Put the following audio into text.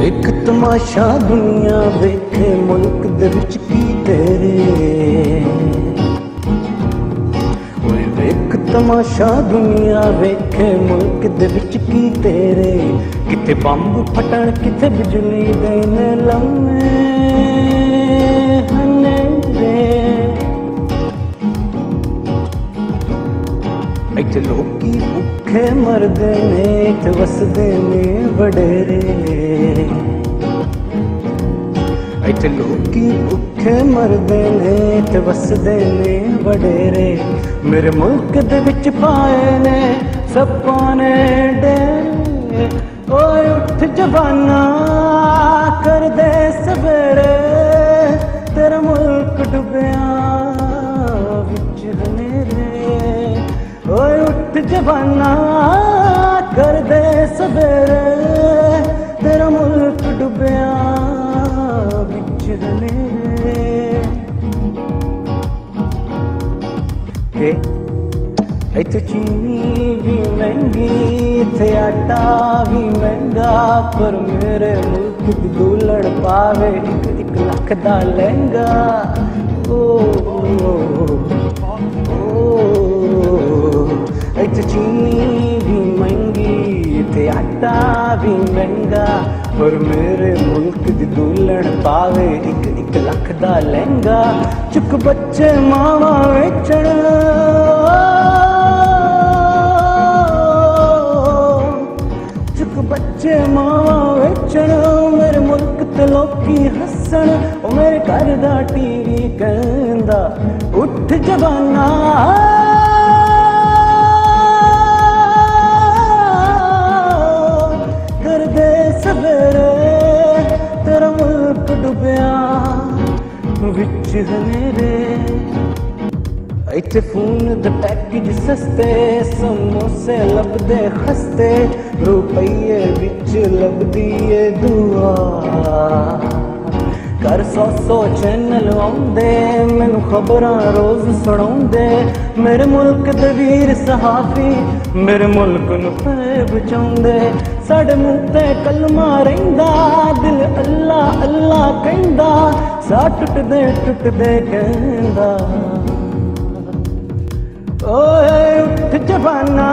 एक तमाशा दुनिया वेखे मुल्क दे विच की तेरे, एक तमाशा दुनिया वेखे मुल्क दे विच की तेरे। किते बंब फटण किते बिजली देने लम्हे हनेरे, इत्थे लोकी भुखे मरदे ने इत्थे वसदे ने वडेरे। इत्थे लोकी भुखे मरदे ने इत्थे वसदे ने वडेरे। मेरे मुल्क दे विच पाए ने सप्पां ने डेरे। ओए उठ जवाना कर दे सवेरे, तेरा मुल्क डुबिया विच हनेरे। ओए उठ जवाना कर दे सवेरे, तेरा मुल्क डुबिया विच हनेरे। इत्थे चीनी भी महंगी इत्थे आटा भी महंगा, पर मेरे मुल्क दी दुलड़ पावे एक लख दा लहंगा। ओ इत्थे चीनी भी महंगी इत्थे आटा भी महंगा, पर मेरे मुल्क दी दुलड़ पावे एक लख दा लहंगा। चुक बच्चे मावा वेचण, बच्चे मावा वेचण, मेरे मुल्क ते लोकी हसन। ओ मेरे घर दा टीवी कहंदा उठ जवाना कर दे सवेरे, तेरा मुल्क डुबिया विच हनेरे। इत्थे फोन दे पैकेज सस्ते, समोसे लभदे खस्ते, रुपये विच लभदी ए दुआ। घर 100 चैनल आउंदे, मैनू खबरां रोज सुणाउंदे। मेरे मुल्क दे वीर सहाफी मेरे मुल्क नूं बचाउंदे। साडे मूंह ते कलमा रहिंदा, दिल अल्लाह अल्लाह कहंदा, साह टुटदे टुटदे कहंदा। ओए उठ जवाना